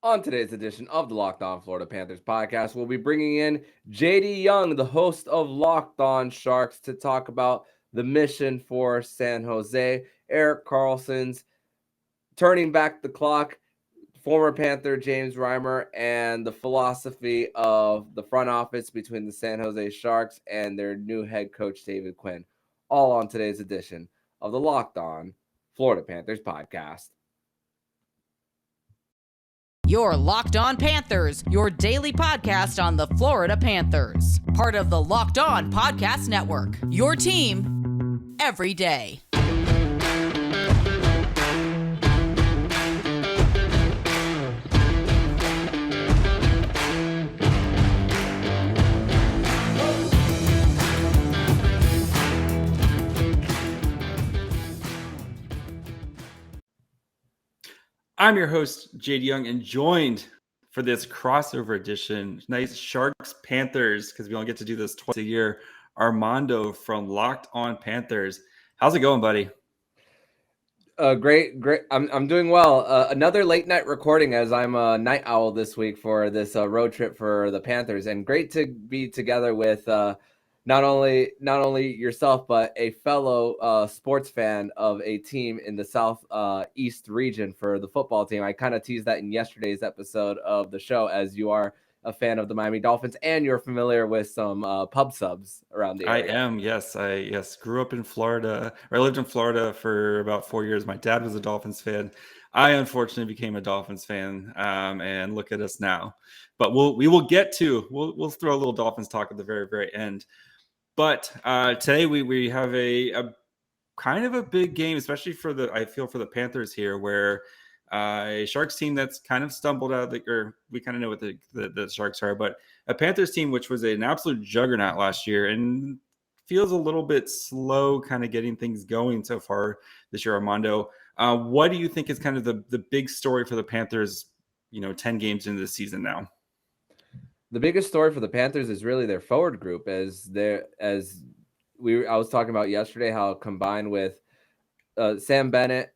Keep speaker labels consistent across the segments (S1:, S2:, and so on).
S1: On today's edition of the Locked On Florida Panthers podcast, we'll be bringing in JD Young, the host of Locked On Sharks, to talk about the mission for San Jose, Erik Karlsson's turning back the clock, former Panther James Reimer, and the philosophy of the front office between the San Jose Sharks and their new head coach, David Quinn. All on today's edition of the Locked On Florida Panthers podcast.
S2: Your Locked On Panthers, your daily podcast on the Florida Panthers. Part of the Locked On Podcast Network. Your team every day.
S3: I'm your host, JD Young, and joined for this crossover edition, nice Sharks Panthers, because we only get to do this twice a year, Armando from Locked On Panthers. How's it going, buddy?
S1: Great. I'm doing well. Another late night recording, as I'm a night owl this week for this road trip for the Panthers, and great to be together with not only yourself, but a fellow sports fan of a team in the South East region for the football team. I kind of teased that in yesterday's episode of the show, as you are a fan of the Miami Dolphins and you're familiar with some pub subs around the area.
S3: I am, yes. I grew up in Florida, or I lived in Florida for about 4 years. My dad was a Dolphins fan. I unfortunately became a Dolphins fan, and look at us now. But we'll throw a little Dolphins talk at the very, very end. But today we have a kind of a big game, especially for the Panthers here, where a Sharks team that's kind of stumbled out, or we kind of know what the Sharks are, but a Panthers team which was an absolute juggernaut last year and feels a little bit slow kind of getting things going so far this year. Armando, what do you think is kind of the big story for the Panthers, 10 games into the season now?
S1: The biggest story for the Panthers is really their forward group, I was talking about yesterday, how combined with Sam Bennett,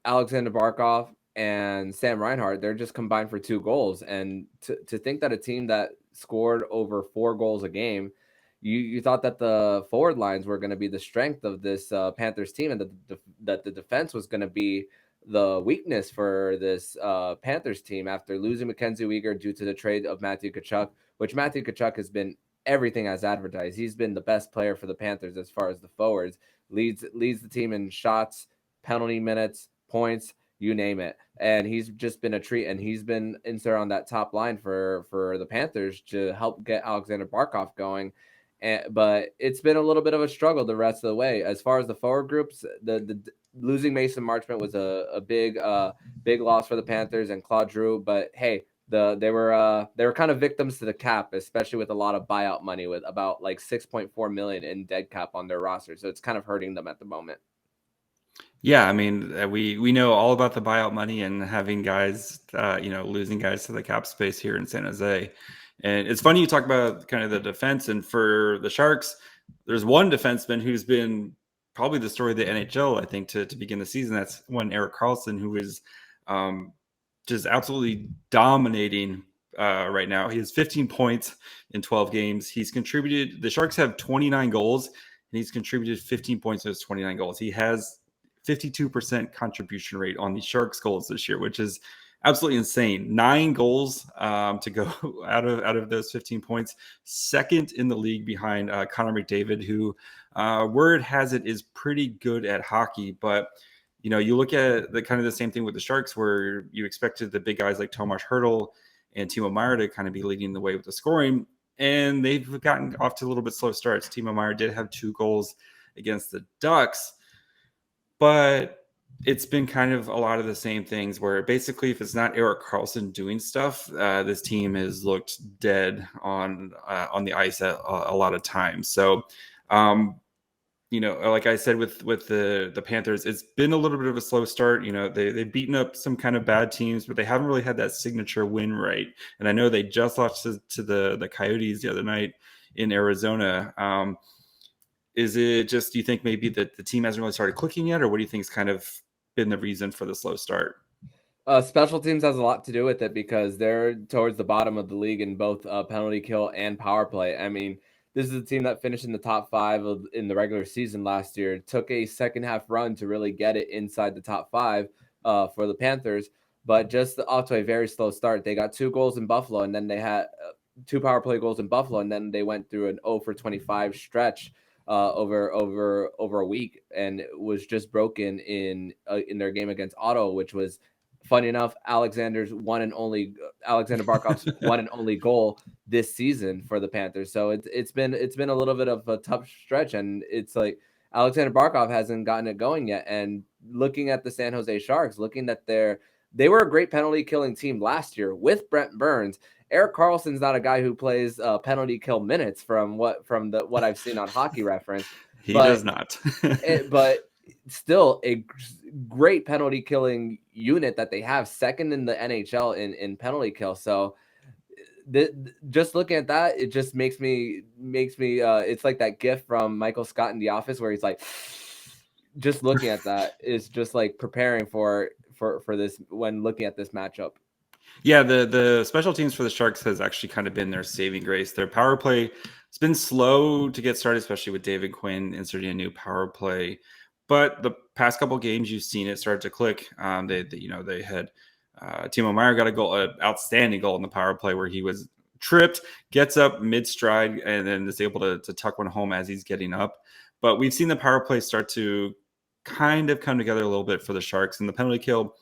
S1: Alexander Barkov, and Sam Reinhart, they're just combined for 2 goals. And to think that a team that scored over 4 goals a game, you thought that the forward lines were going to be the strength of this Panthers team, and that the defense was going to be the weakness for this Panthers team after losing Mackenzie Weegar due to the trade of Matthew Tkachuk, which Matthew Tkachuk has been everything as advertised. He's been the best player for the Panthers as far as the forwards, leads the team in shots, penalty minutes, points, you name it. And he's just been a treat, and he's been inserted on that top line for the Panthers to help get Alexander Barkov going. But it's been a little bit of a struggle the rest of the way. As far as the forward groups, the losing Mason Marchment was a big loss for the Panthers and Claude Giroux. But hey, they were kind of victims to the cap, especially with a lot of buyout money, with about like $6.4 million in dead cap on their roster. So it's kind of hurting them at the moment.
S3: Yeah, I mean, we know all about the buyout money and having guys, losing guys to the cap space here in San Jose. And it's funny you talk about kind of the defense. And for the Sharks, there's one defenseman who's been probably the story of the NHL, I think, to begin the season. That's one Erik Karlsson, who is just absolutely dominating right now. He has 15 points in 12 games. He's contributed. The Sharks have 29 goals, and he's contributed 15 points to his 29 goals. He has 52% contribution rate on the Sharks goals this year, which is absolutely insane. 9 goals to go out of those 15 points. Second in the league behind Connor McDavid, who word has it is pretty good at hockey. But you look at the kind of the same thing with the Sharks, where you expected the big guys like Tomas Hertl and Timo Meier to kind of be leading the way with the scoring, and they've gotten off to a little bit slow starts. Timo Meier did have 2 goals against the Ducks, but it's been kind of a lot of the same things where basically if it's not Erik Karlsson doing stuff, this team has looked dead on the ice at a lot of times. So, like I said, with the Panthers, it's been a little bit of a slow start. They've beaten up some kind of bad teams, but they haven't really had that signature win right. And I know they just lost to the Coyotes the other night in Arizona. Is it just, do you think maybe that the team hasn't really started clicking yet, or what do you think has kind of been the reason for the slow start?
S1: Special teams has a lot to do with it because they're towards the bottom of the league in both penalty kill and power play. I mean, this is a team that finished in the top 5 in the regular season last year. It took a second half run to really get it inside the top 5 for the Panthers, but just off to a very slow start. They got 2 goals in Buffalo, and then they had 2 power play goals in Buffalo, and then they went through an 0 for 25 stretch over a week, and it was just broken in their game against Ottawa, which was, funny enough, Alexander Barkov's one and only goal this season for the Panthers. So it's been a little bit of a tough stretch, and it's like Alexander Barkov hasn't gotten it going yet. And looking at the San Jose Sharks, looking at they were a great penalty killing team last year with Brent Burns. Erik Karlsson's not a guy who plays penalty kill minutes from what I've seen on Hockey Reference.
S3: He does not.
S1: But still a great penalty killing unit that they have, second in the NHL in penalty kill. So just looking at that, it just makes me it's like that gif from Michael Scott in The Office where he's like, just looking at that is just like preparing for this when looking at this matchup.
S3: Yeah, the special teams for the Sharks has actually kind of been their saving grace. Their power play has been slow to get started, especially with David Quinn inserting a new power play. But the past couple of games, you've seen it start to click. They had Timo Meier got an outstanding goal in the power play where he was tripped, gets up mid stride, and then is able to tuck one home as he's getting up. But we've seen the power play start to kind of come together a little bit for the Sharks. And the penalty kill,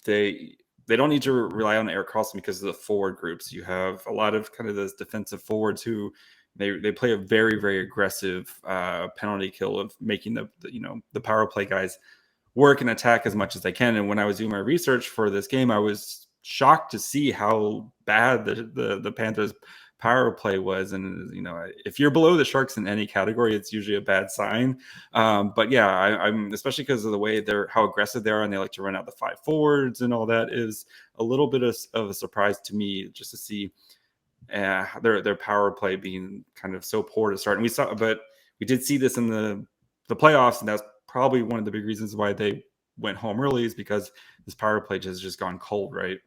S3: they don't need to rely on Erik Karlsson because of the forward groups. You have a lot of kind of those defensive forwards who they play a very, very aggressive penalty kill of making the power play guys work and attack as much as they can. And when I was doing my research for this game, I was shocked to see how bad the Panthers power play was. And, if you're below the Sharks in any category, it's usually a bad sign. But yeah, I'm especially because of the way how aggressive they are, and they like to run out the 5 forwards and all that, is a little bit of a surprise to me just to see their power play being kind of so poor to start. And we did see this in the playoffs, and that's probably one of the big reasons why they went home early, is because this power play has just gone cold, right?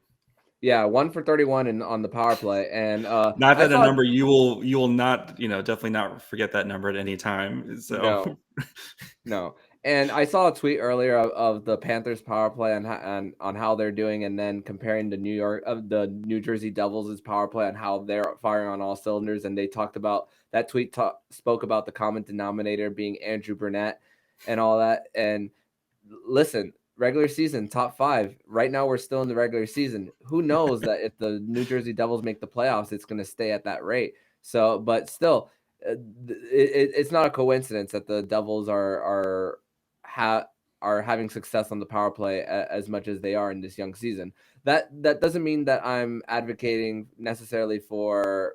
S1: Yeah, 1 for 31 on the power play, and
S3: not that a number you will not, definitely not forget that number at any time. So
S1: no. And I saw a tweet earlier of the Panthers power play on how they're doing, and then comparing the New Jersey Devils' power play on how they're firing on all cylinders. And they talked about that tweet spoke about the common denominator being Andrew Burnett and all that. And listen, regular season top 5 right now, we're still in the regular season. Who knows that if the New Jersey Devils make the playoffs, it's going to stay at that rate. So, but still, it's not a coincidence that the Devils are having success on the power play as much as they are in this young season. That doesn't mean that I'm advocating necessarily for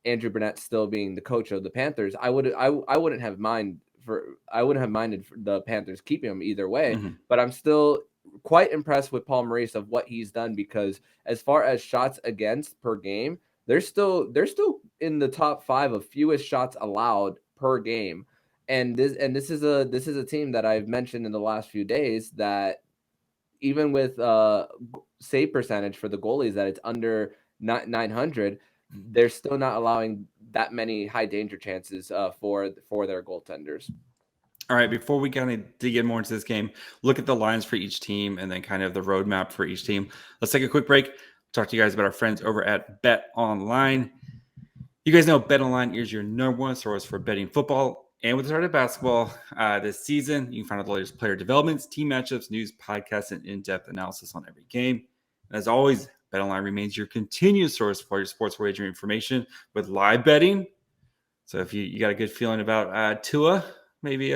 S1: Andrew Burnett still being the coach of the Panthers. I wouldn't have minded the Panthers keeping him either way, but I'm still quite impressed with Paul Maurice of what he's done, because as far as shots against per game, they're still in the top 5 of fewest shots allowed per game. And this is a team that I've mentioned in the last few days that even with save percentage for the goalies that it's under 900, they're still not allowing that many high danger chances for their goaltenders.
S3: All right, before we kind of dig in more into this game, look at the lines for each team and then kind of the roadmap for each team. Let's take a quick break. Talk to you guys about our friends over at Bet Online. You guys know Bet Online is your number one source for betting football and with the start of basketball this season. You can find out the latest player developments, team matchups, news, podcasts, and in-depth analysis on every game. And as always, BetOnline remains your continued source for your sports wagering information with live betting. So if you got a good feeling about Tua, maybe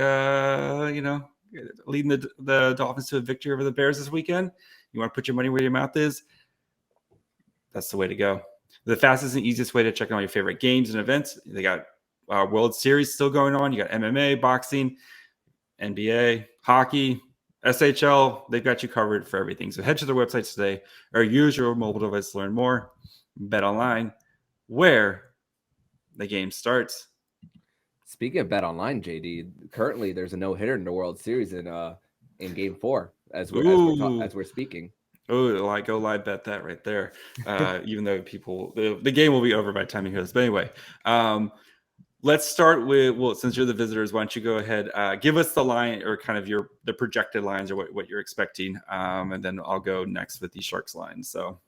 S3: leading the Dolphins to a victory over the Bears this weekend, you want to put your money where your mouth is, that's the way to go. The fastest and easiest way to check out all your favorite games and events. They got World Series still going on. You got MMA, boxing, NBA, hockey, SHL. They've got you covered for everything. So head to their websites today or use your mobile device to learn more. Bet Online, where the game starts.
S1: Speaking of Bet Online, JD, currently there's a no-hitter in the World Series in Game 4. as
S3: Ooh.
S1: we're speaking.
S3: Oh, like go live bet that right there. Even though the game will be over by the time you hear this. But anyway, let's start with, well, since you're the visitors, why don't you go ahead, give us the line or kind of the projected lines or what you're expecting, and then I'll go next with the Sharks lines. So,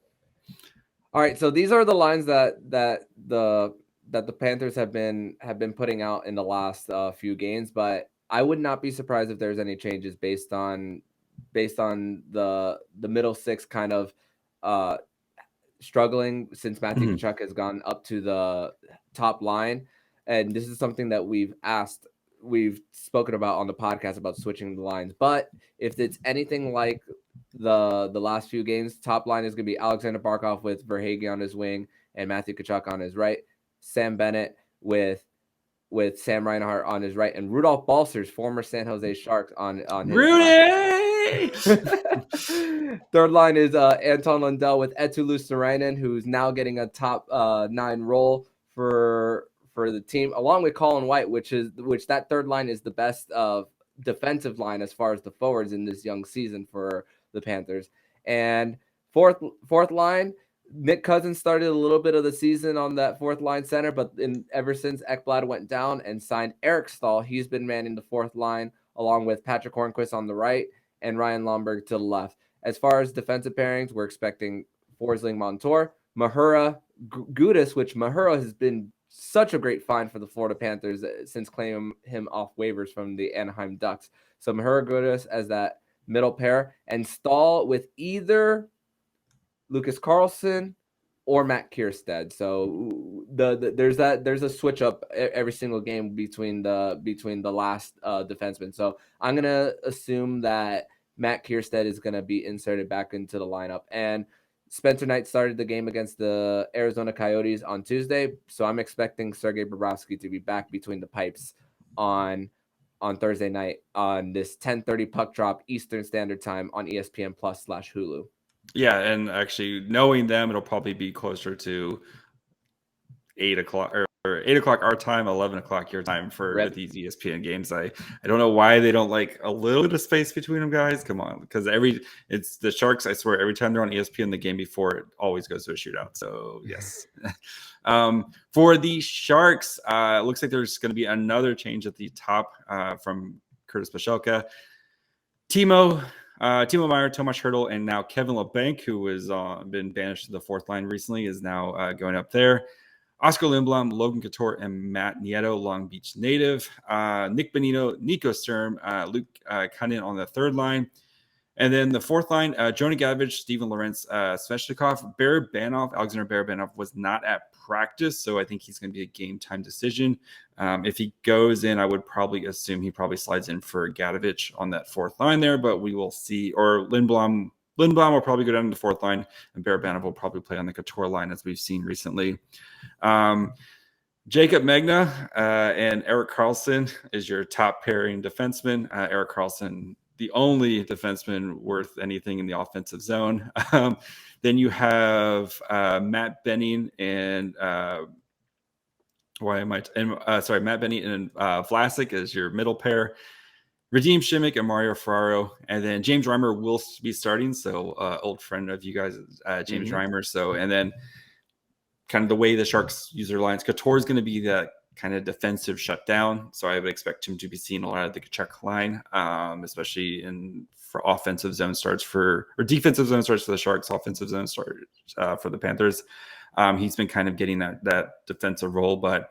S1: all right, so these are the lines that the Panthers have been putting out in the last few games, but I would not be surprised if there's any changes based on the middle six kind of struggling since Matthew Tkachuk has gone up to the top line. And this is something that we've spoken about on the podcast about switching the lines. But if it's anything like the last few games, top line is going to be Alexander Barkov with Verhaeghe on his wing and Matthew Tkachuk on his right, Sam Bennett with Sam Reinhart on his right, and Rudolph Balcers, former San Jose Sharks, on his
S3: Rudy!
S1: Third line is Anton Lundell with Eetu Luostarinen, who's now getting a top 9 role for the team, along with Colin White, which that third line is the best defensive line as far as the forwards in this young season for the Panthers. And fourth line, Nick Cousins started a little bit of the season on that fourth line center, but ever since Ekblad went down and signed Eric Stahl, he's been manning the fourth line along with Patrick Hornquist on the right and Ryan Lomberg to the left. As far as defensive pairings, we're expecting Forsling Montour, Mahura, Gudas, which Mahura has been such a great find for the Florida Panthers since claiming him off waivers from the Anaheim Ducks. So Mahura, Gudas as that middle pair, and Stahl with either Lucas Karlsson or Matt Kierstead. So there's a switch up every single game between the last defenseman. So I'm gonna assume that Matt Kierstead is gonna be inserted back into the lineup. And Spencer Knight started the game against the Arizona Coyotes on Tuesday, so I'm expecting Sergei Bobrovsky to be back between the pipes on Thursday night on this 10:30 puck drop Eastern Standard Time on ESPN Plus /Hulu.
S3: Yeah, and actually knowing them, it'll probably be closer to 8 o'clock or 8 o'clock our time, 11 o'clock your time with these ESPN games. I don't know why they don't like a little bit of space between them, guys. Come on, because it's the Sharks. I swear, every time they're on ESPN, the game before it always goes to a shootout. So yes. For the Sharks, it looks like there's going to be another change at the top from Curtis Pashelka. Timo Meier, Tomas Hertl, and now Kevin Labanc, who has been banished to the fourth line recently, is now going up there. Oscar Lindblom, Logan Couture, and Matt Nieto, Long Beach native. Nick Bonino, Nico Sturm, Luke Cunnin on the third line. And then the fourth line, Jonah Gavich, Steven Lorentz, Svechnikov, Alexander Barabanov was not at practice, so I think he's going to be a game-time decision. If he goes in, I would probably assume he probably slides in for Gadovich on that fourth line there, but we will see. Or Lindblom will probably go down to the fourth line, and Barabanov will probably play on the Couture line, as we've seen recently. Jacob Magna and Erik Karlsson is your top pairing defenseman. Erik Karlsson, the only defenseman worth anything in the offensive zone. Then you have Matt Benning and Matt Benning and Vlasic as your middle pair. Radim Shimmick and Mario Ferraro, and then James Reimer will be starting. So old friend of you guys, James Reimer. So, and then kind of the way the Sharks use their lines, Couture is going to be that kind of defensive shutdown. So I would expect him to be seen a lot of the Tkachuk line, especially for offensive zone starts or defensive zone starts for the Sharks, offensive zone starts for the Panthers. He's been kind of getting that defensive role, but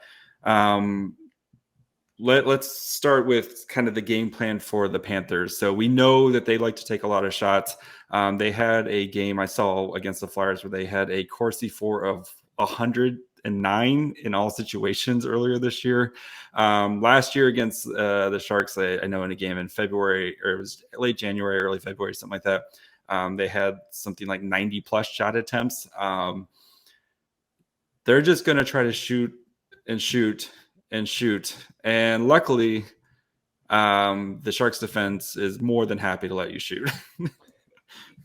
S3: let's start with kind of the game plan for the Panthers. So we know that they like to take a lot of shots. They had a game I saw against the Flyers where they had a Corsi for of 109 in all situations earlier this year. Last year against the Sharks, I know in a game in February, or it was late January, early February, something like that, they had something like 90 plus shot attempts. They're just going to try to shoot and shoot and shoot. And luckily, the Sharks defense is more than happy to let you shoot.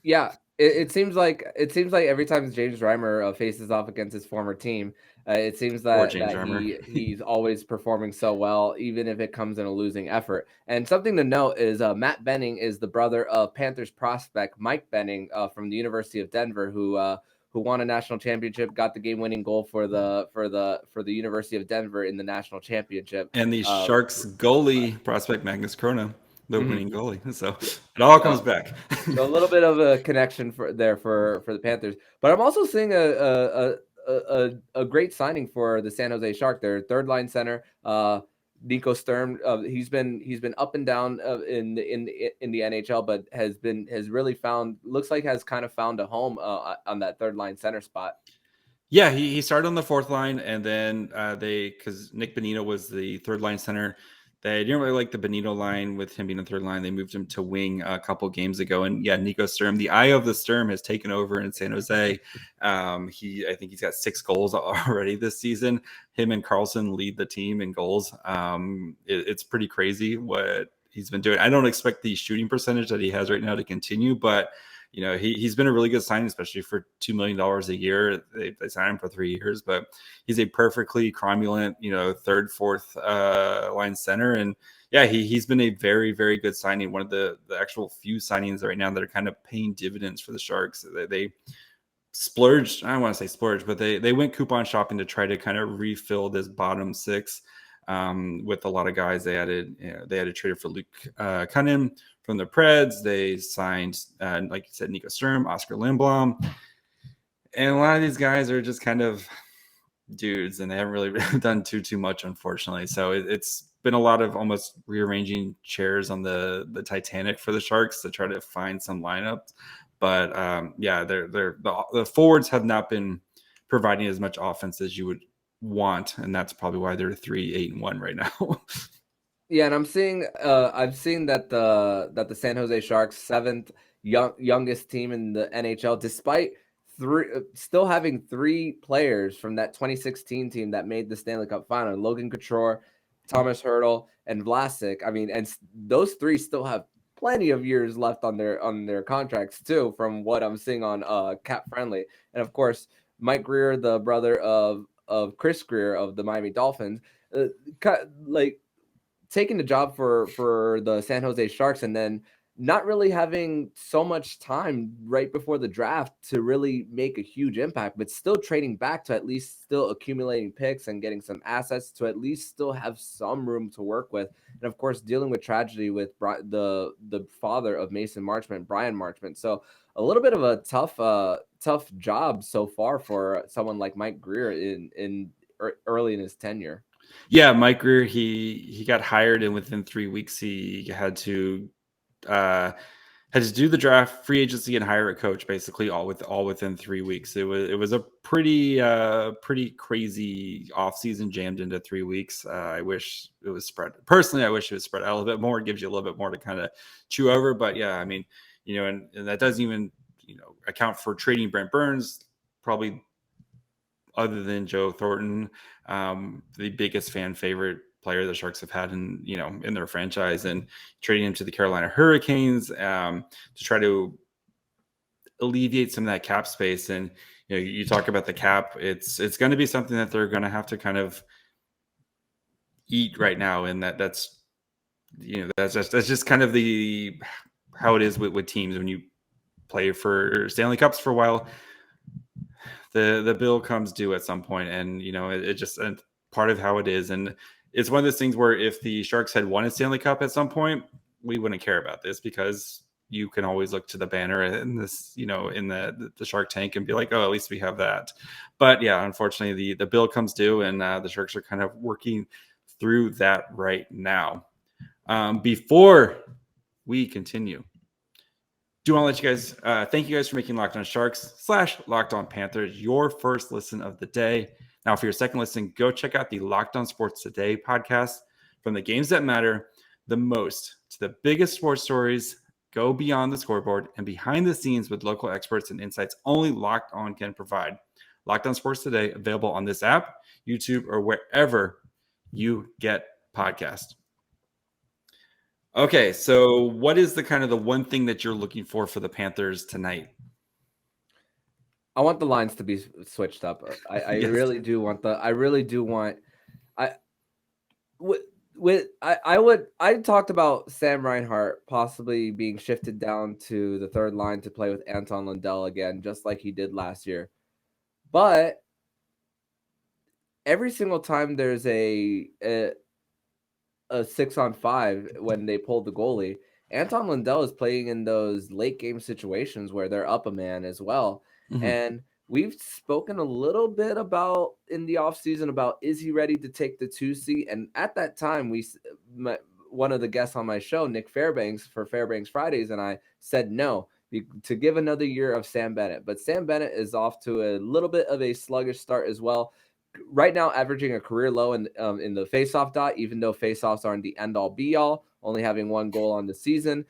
S1: Yeah. It seems like every time James Reimer faces off against his former team, it seems
S3: Or
S1: that
S3: James Reimer.
S1: he's always performing so well, even if it comes in a losing effort. And something to note is Matt Benning is the brother of Panthers prospect Mike Benning from the University of Denver, who won a national championship, got the game-winning goal for the University of Denver in the national championship.
S3: And the Sharks goalie prospect Magnus Krona, the
S1: Mhm.
S3: winning goalie. So it all comes back.
S1: So a little bit of a connection for the Panthers, but I'm also seeing a great signing for the San Jose Shark. Their third line center, Nico Sturm. He's been up and down in the NHL, but has really has kind of found a home on that third line center spot.
S3: Yeah, he started on the fourth line, and then because Nick Bonino was the third line center, they didn't really like the Bonino line with him being the third line. They moved him to wing a couple games ago, and yeah, Nico Sturm, the eye of the Sturm, has taken over in San Jose. I think he's got 6 goals already this season. Him and Karlsson lead the team in goals. It's pretty crazy what he's been doing. I don't expect the shooting percentage that he has right now to continue, but he's been a really good signing, especially for $2 million a year. They signed him for 3 years, but he's a perfectly cromulent, third, fourth line center. And yeah, he's been a very, very good signing. One of the actual few signings right now that are kind of paying dividends for the Sharks. They splurged. I don't want to say splurged, but they went coupon shopping to try to kind of refill this bottom 6 with a lot of guys. They added traded for Luke Cunningham from the Preds. They signed, like you said, Nico Sturm, Oscar Lindblom. And a lot of these guys are just kind of dudes, and they haven't really done too much, unfortunately. So it's been a lot of almost rearranging chairs on the Titanic for the Sharks to try to find some lineups. But yeah, the forwards have not been providing as much offense as you would want, and that's probably why they're 3-8-1 right now.
S1: Yeah, and I'm seeing I've seen that the San Jose Sharks, 7th youngest team in the NHL, despite still having 3 players from that 2016 team that made the Stanley Cup final: Logan Couture, Thomas Hertl, and Vlasic. I mean, and those 3 still have plenty of years left on their contracts too, from what I'm seeing on Cap Friendly. And of course, Mike Grier, the brother of Chris Grier of the Miami Dolphins, like taking the job for the San Jose Sharks, and then not really having so much time right before the draft to really make a huge impact, but still trading back to at least still accumulating picks and getting some assets to at least still have some room to work with. And of course, dealing with tragedy with the father of Mason Marchment, Brian Marchment. So a little bit of a tough job so far for someone like Mike Grier in early in his tenure.
S3: Yeah, Mike Grier, he got hired, and within 3 weeks he had to do the draft, free agency, and hire a coach, basically all within 3 weeks. It was a pretty crazy offseason jammed into 3 weeks. I wish it was spread. Personally, I wish it was spread out a little bit more. It gives you a little bit more to kind of chew over. But yeah, I mean, and that doesn't even account for trading Brent Burns, probably, other than Joe Thornton, the biggest fan favorite player the Sharks have had in their franchise, and trading him to the Carolina Hurricanes to try to alleviate some of that cap space. And you talk about the cap, it's going to be something that they're going to have to kind of eat right now, and that's just kind of how it is with teams when you play for Stanley Cups for a while. The bill comes due at some point, and it just part of how it is. And it's one of those things where if the Sharks had won a Stanley Cup at some point, we wouldn't care about this, because you can always look to the banner in this, in the Shark Tank and be like, oh, at least we have that. But yeah, unfortunately, the bill comes due, and the Sharks are kind of working through that right now. Before we continue, do want to let you guys thank you guys for making Locked On Sharks / Locked On Panthers your first listen of the day. Now, for your second listen, go check out the Locked On Sports Today podcast. From the games that matter the most to the biggest sports stories, go beyond the scoreboard and behind the scenes with local experts and insights only Locked On can provide. Locked On Sports Today, available on this app, YouTube, or wherever you get podcasts. Okay, so what is the one thing that you're looking for the Panthers tonight?
S1: I want the lines to be switched up. I
S3: Yes.
S1: really do want I really do want. I I talked about Sam Reinhart possibly being shifted down to the third line to play with Anton Lundell again, just like he did last year. But every single time there's a 6-on-5 when they pulled the goalie, Anton Lundell is playing in those late game situations where they're up a man as well.
S3: Mm-hmm.
S1: And we've spoken a little bit about in the offseason about is he ready to take the 2C? And at that time, one of the guests on my show, Nick Fairbanks for Fairbanks Fridays, and I said no to give another year of Sam Bennett. But Sam Bennett is off to a little bit of a sluggish start as well. Right now, averaging a career low in the faceoff dot, even though faceoffs aren't the end all be all, only having 1 goal on the season.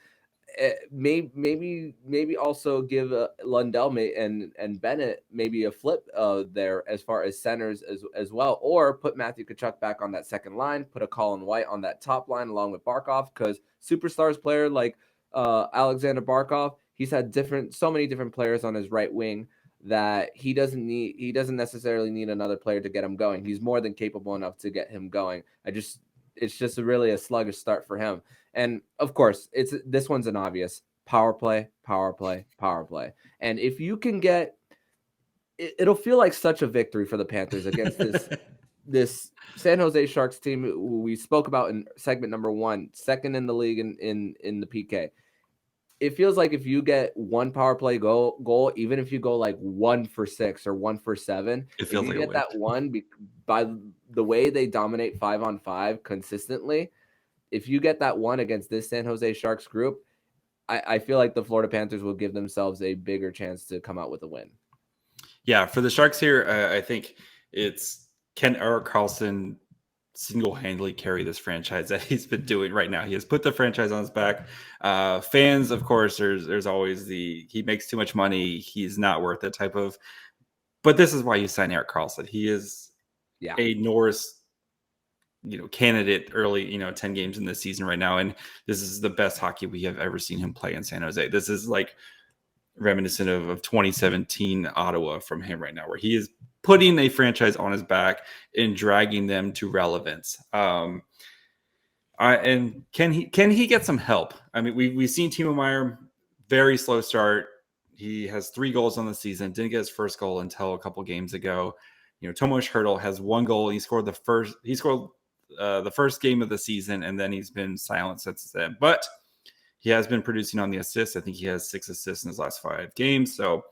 S1: Maybe also give Lundell and Bennett maybe a flip there as far as centers as well, or put Matthew Tkachuk back on that second line, put a Colin White on that top line along with Barkov, because superstars player like Alexander Barkov, he's had so many different players on his right wing that he doesn't necessarily need another player to get him going. He's more than capable enough to get him going. It's just really a sluggish start for him. And of course, this one's an obvious power play. And if you can get it'll feel like such a victory for the Panthers against this San Jose Sharks team who we spoke about in segment number 1, second in the league in the PK. It feels like if you get 1 power play goal, even if you go like 1 for 6 or 1 for 7,
S3: It feels
S1: if you
S3: like
S1: get that one by the way they dominate 5-on-5 consistently, if you get that one against this San Jose Sharks group, I feel like the Florida Panthers will give themselves a bigger chance to come out with a win.
S3: Yeah, for the Sharks here, I think it's can Erik Karlsson single-handedly carry this franchise that he's been doing right now. He has put the franchise on his back. Fans, of course, there's always he makes too much money. He's not worth it type of. But this is why you sign Erik Karlsson. He is a Norris, candidate early, 10 games in this season right now. And this is the best hockey we have ever seen him play in San Jose. This is like reminiscent of 2017 Ottawa from him right now, where he is putting a franchise on his back and dragging them to relevance. And can he get some help? I mean, we've seen Timo Meier, very slow start. He has 3 goals on the season. Didn't get his first goal until a couple games ago. Tomas Hertl has 1 goal. He scored the first game of the season, and then he's been silent since then. But he has been producing on the assists. I think he has 6 assists in his last 5 games. So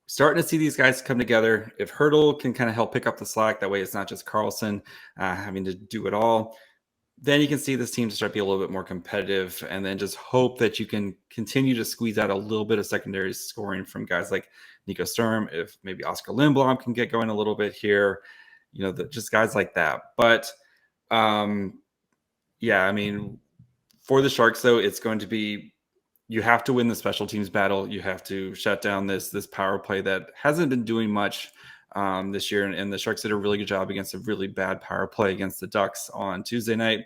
S3: starting to see these guys come together. If Hertl can kind of help pick up the slack, that way it's not just Karlsson having to do it all, then you can see this team start to be a little bit more competitive, and then just hope that you can continue to squeeze out a little bit of secondary scoring from guys like Nico Sturm, if maybe Oscar Lindblom can get going a little bit here, just guys like that. But yeah, I mean, for the Sharks, though, it's going to be you have to win the special teams battle. You have to shut down this power play that hasn't been doing much this year. And the Sharks did a really good job against a really bad power play against the Ducks on Tuesday night.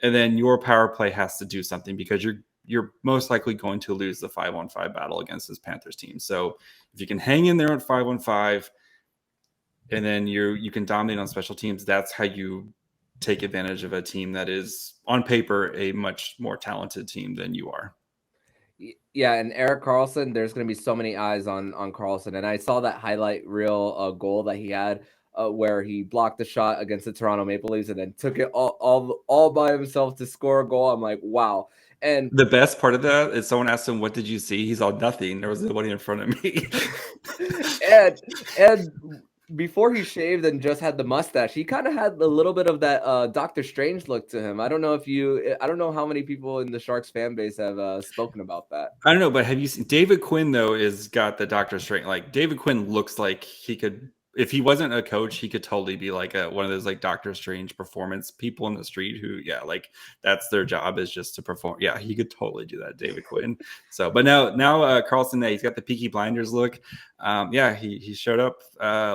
S3: And then your power play has to do something, because you're most likely going to lose the 5-on-5 battle against this Panthers team. So if you can hang in there at 5-on-5, and then you can dominate on special teams, that's how you take advantage of a team that is on paper a much more talented team than you are.
S1: Yeah, and Erik Karlsson, there's going to be so many eyes on Karlsson. And I saw that highlight reel goal that he had where he blocked the shot against the Toronto Maple Leafs and then took it all by himself to score a goal. I'm like, wow. And
S3: the best part of that is someone asked him, "What did you see?" He's all, "Nothing. There was nobody in front of me."
S1: and before he shaved and just had the mustache, he kind of had a little bit of that Doctor Strange look to him. I don't know how many people in the Sharks fan base have spoken about that.
S3: I don't know, but have you seen David Quinn, though, is got the Doctor Strange. Like, David Quinn looks like he could, if he wasn't a coach, he could totally be like one of those like Doctor Strange performance people in the street who, like that's their job, is just to perform. Yeah, he could totally do that, David Quinn. So, but now Karlsson, he's got the Peaky Blinders look. He showed up,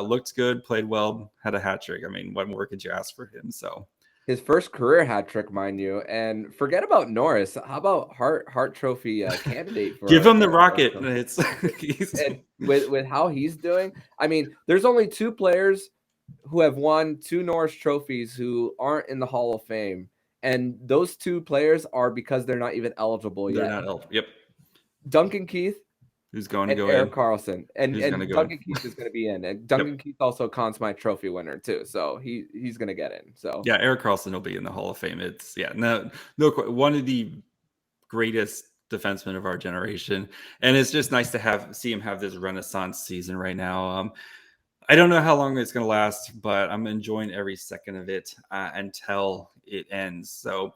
S3: looked good, played well, had a hat trick. I mean, what more could you ask for him? So
S1: His first career hat trick, mind you. And forget about Norris. How about Hart Trophy candidate
S3: Give
S1: for
S3: him the
S1: a Hart
S3: rocket.
S1: Trophy?
S3: He's
S1: And with how he's doing, I mean, there's only two players who have won two Norris trophies who aren't in the Hall of Fame. And those two players are because they're not even eligible
S3: they're
S1: yet.
S3: not eligible. Yep.
S1: Duncan Keith
S3: Who's going to
S1: and
S3: go
S1: Erik
S3: in?
S1: Karlsson.
S3: Who's going to
S1: And
S3: go in?
S1: Duncan Keith is going to be in. And
S3: Yep.
S1: Duncan Keith also Conn Smythe Trophy winner too. So he's going to get in. So
S3: Yeah, Erik Karlsson will be in the Hall of Fame. It's no one of the greatest defensemen of our generation, and it's just nice to see him have this renaissance season right now. I don't know how long it's going to last, but I'm enjoying every second of it until it ends. So,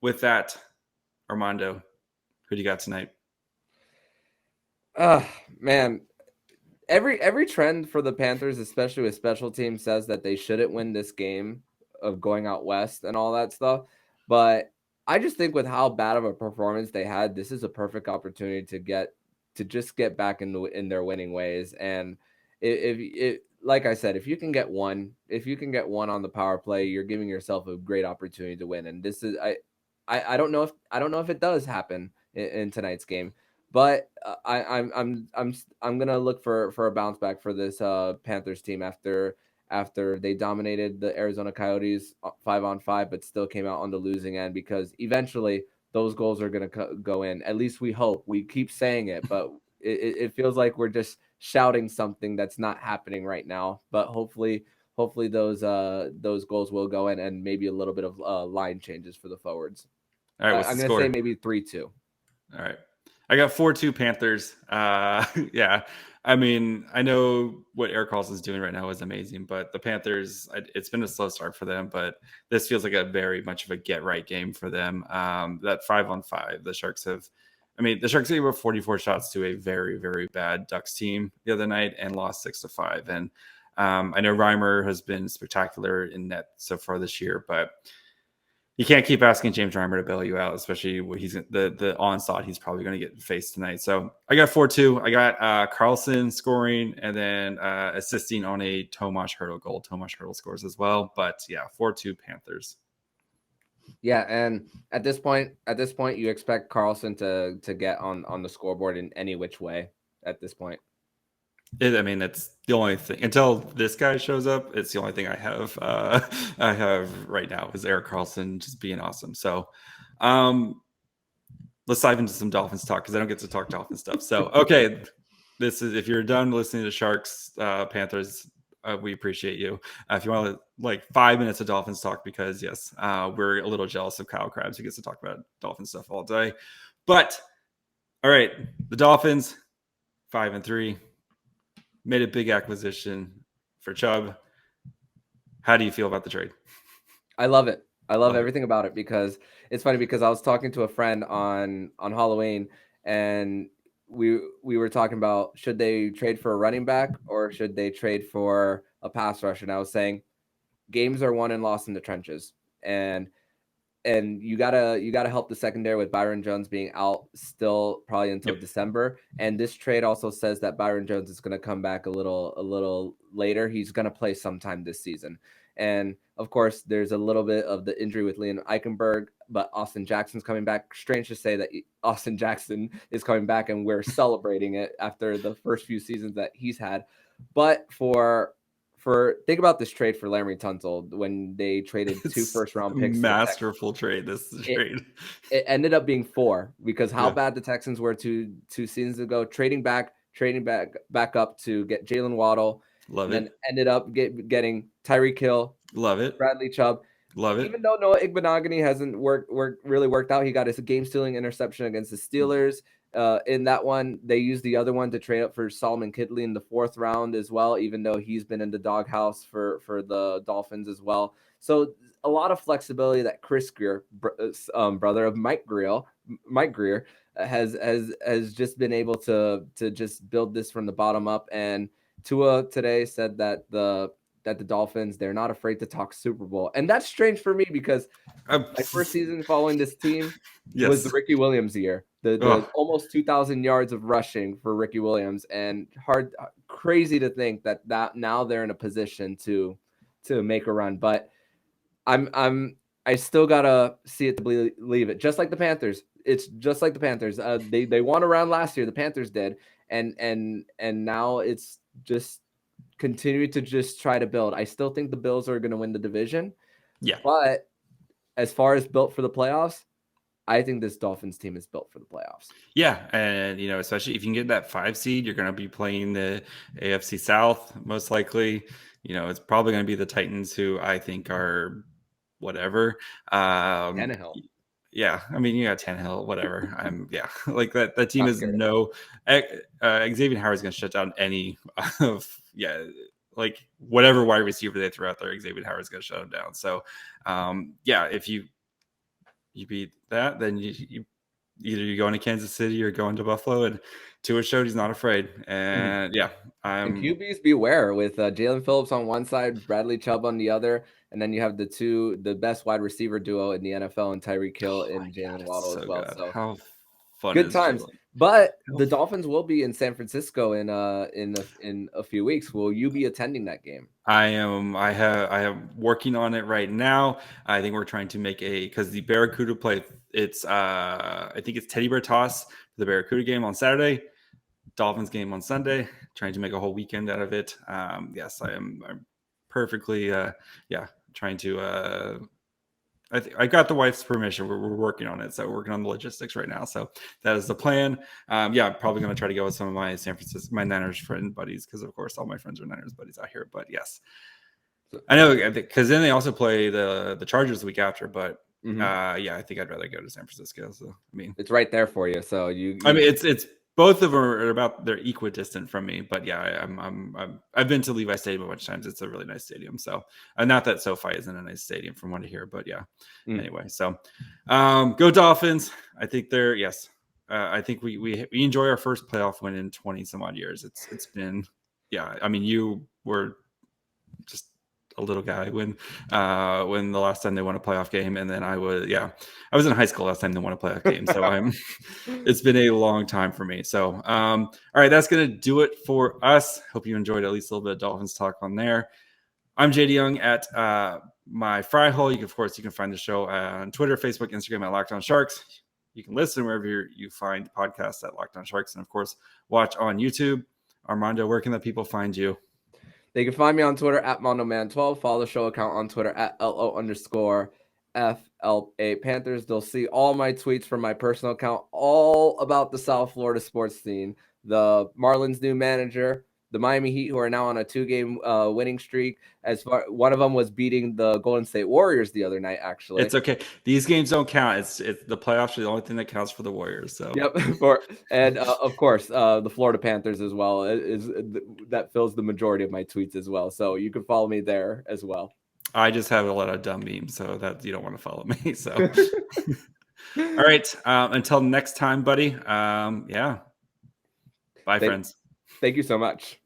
S3: with that, Armando, who do you got tonight?
S1: Man, every trend for the Panthers, especially with special teams, says that they shouldn't win this game of going out west and all that stuff. But I just think with how bad of a performance they had, this is a perfect opportunity to just get back in their winning ways. And if like I said, if you can get one on the power play, you're giving yourself a great opportunity to win. And this is I don't know if it does happen in tonight's game. But I'm gonna look for a bounce back for this Panthers team after they dominated the Arizona Coyotes 5-on-5, but still came out on the losing end because eventually those goals are gonna go in. At least we hope. We keep saying it, but it feels like we're just shouting something that's not happening right now. But hopefully those goals will go in, and maybe a little bit of line changes for the forwards.
S3: All right, what's
S1: I'm
S3: the
S1: gonna
S3: score?
S1: say maybe 3-2.
S3: All right. I got 4-2 Panthers. Yeah. I mean, I know what Erik Karlsson's doing right now is amazing, but the Panthers, it's been a slow start for them, but this feels like a very much of a get right game for them. That 5-on-5, the Sharks gave up 44 shots to a very, very bad Ducks team the other night and lost 6-5. And I know Reimer has been spectacular in net so far this year, but you can't keep asking James Reimer to bail you out, especially when he's the onslaught he's probably going to get faced tonight. So I got 4-2. I got Karlsson scoring and then assisting on a Tomas Hertl goal. Tomas Hertl scores as well. But yeah, 4-2 Panthers.
S1: Yeah, and at this point, you expect Karlsson to get on the scoreboard in any which way at this point.
S3: It's the only thing until this guy shows up. It's the only thing I have. I have right now is Erik Karlsson just being awesome. So, let's dive into some Dolphins talk because I don't get to talk Dolphins stuff. So, okay, this is if you're done listening to Sharks Panthers, we appreciate you. If you want like 5 minutes of Dolphins talk, because yes, we're a little jealous of Kyle Krabs who gets to talk about Dolphins stuff all day. But all right, the Dolphins 5-3. Made a big acquisition for Chubb. How do you feel about the trade?
S1: I love it. I love everything about it because it's funny because I was talking to a friend on Halloween and we were talking about should they trade for a running back or should they trade for a pass rush, and I was saying games are won and lost in the trenches, and you gotta help the secondary with Byron Jones being out still probably until December. And this trade also says that Byron Jones is going to come back a little later. He's going to play sometime this season. And of course, there's a little bit of the injury with Liam Eichenberg, but Austin Jackson's coming back. Strange to say that Austin Jackson is coming back, and we're celebrating it after the first few seasons that he's had. But think about this trade for Laremy Tunsil when they traded 2 first-round picks.
S3: Masterful trade. This trade.
S1: It ended up being 4 because how bad the Texans were two seasons ago, trading back up to get Jalen Waddle.
S3: Love
S1: and
S3: it.
S1: Then ended up getting Tyreek Hill.
S3: Love it.
S1: Bradley Chubb.
S3: Love it.
S1: Even though Noah Igbenogany hasn't really worked out, he got his game-stealing interception against the Steelers. In that one, they used the other one to trade up for Solomon Kidley in the 4th round as well, even though he's been in the doghouse for the Dolphins as well. So a lot of flexibility that Chris Grier, brother of Mike Grier, has just been able to just build this from the bottom up. And Tua today said that the Dolphins, they're not afraid to talk Super Bowl. And that's strange for me because my first season following this team was the Ricky Williams year. The almost 2,000 yards of rushing for Ricky Williams, and crazy to think that now they're in a position to make a run. But I still gotta see it to believe it. Just like the Panthers, it's just like the Panthers. They won around last year. The Panthers did, and now it's just continue to just try to build. I still think the Bills are going to win the division.
S3: Yeah,
S1: but as far as built for the playoffs, I think this Dolphins team is built for the playoffs.
S3: Yeah, and especially if you can get that 5 seed, you're going to be playing the AFC South most likely. It's probably going to be the Titans, who I think are whatever.
S1: Tannehill.
S3: Yeah, I mean, you got Tannehill, whatever. Yeah, like that team is no. Xavier Howard's going to shut down any of like whatever wide receiver they throw out there. Xavier Howard's going to shut them down. So, if you beat that, then you either you're going to Kansas City or going to Buffalo, and Tua showed he's not afraid. And
S1: and QBs beware with Jalen Phillips on one side, Bradley Chubb on the other, and then you have the best wide receiver duo in the NFL, and Tyreek Hill and Jalen Waddle as well.
S3: Good.
S1: So
S3: how fun!
S1: Good times. Jalen? But the Dolphins will be in San Francisco in a few weeks. Will you be attending that game?
S3: I am working on it right now. I think we're trying to make because the Barracuda play. It's I think it's Teddy Bear Toss for the Barracuda game on Saturday, Dolphins game on Sunday. Trying to make a whole weekend out of it. Yes, I'm perfectly trying to. I got the wife's permission. We're working on it, so we're working on the logistics right now. So that is the plan. I'm probably going to try to go with some of my my Niners friend buddies, because of course all my friends are Niners buddies out here. But yes, I know, because then they also play the Chargers the week after. But I think I'd rather go to San Francisco. So I mean,
S1: it's right there for you. So
S3: I mean, it's both of them are about they're equidistant from me. But yeah, I've been to Levi Stadium a bunch of times. It's a really nice stadium. So not that SoFi isn't a nice stadium from what I hear, but yeah. Anyway, so go Dolphins. I think I think we enjoy our first playoff win in 20 some odd years. It's been I mean, you were just a little guy when the last time they won a playoff game, and then I was in high school last time they won a playoff game. So it's been a long time for me. So all right, that's gonna do it for us. Hope you enjoyed at least a little bit of Dolphins talk on there. I'm JD Young at my fry hole. You can find the show on Twitter, Facebook, Instagram at Locked On Sharks. You can listen wherever you find podcasts at Locked On Sharks, and of course watch on YouTube. Armando, where can the people find you?
S1: They can find me on Twitter at MondoMan12. Follow the show account on Twitter at LO_FLA Panthers. They'll see all my tweets from my personal account, all about the South Florida sports scene. The Marlins' new manager, the Miami Heat, who are now on a 2-game winning streak. One of them was beating the Golden State Warriors the other night, actually.
S3: It's okay. These games don't count. It's the playoffs are the only thing that counts for the Warriors. So
S1: yep. And of course, the Florida Panthers as well that fills the majority of my tweets as well. So you can follow me there as well.
S3: I just have a lot of dumb memes, so that you don't want to follow me. So all right. Until next time, buddy. Bye, friends.
S1: Thank you so much.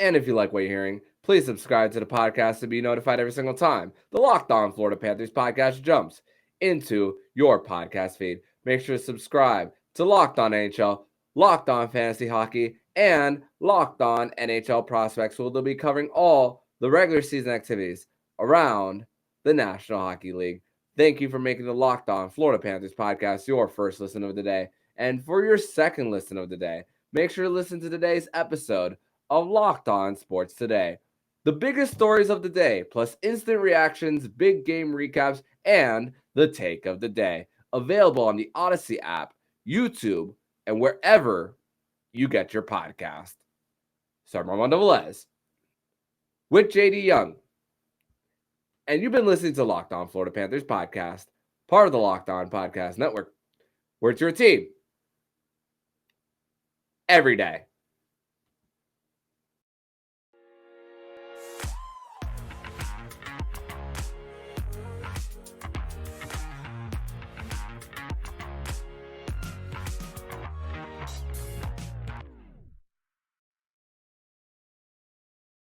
S1: And if you like what you're hearing, please subscribe to the podcast to be notified every single time the Locked On Florida Panthers podcast jumps into your podcast feed. Make sure to subscribe to Locked On NHL, Locked On Fantasy Hockey, and Locked On NHL Prospects, where they'll be covering all the regular season activities around the National Hockey League. Thank you for making the Locked On Florida Panthers podcast your first listen of the day. And for your second listen of the day, make sure to listen to today's episode of Locked On Sports Today. The biggest stories of the day, plus instant reactions, big game recaps, and the take of the day. Available on the Odyssey app, YouTube, and wherever you get your podcast. So I'm Armando Velez with JD Young. And you've been listening to Locked On Florida Panthers podcast, part of the Locked On Podcast Network, where it's your team every day.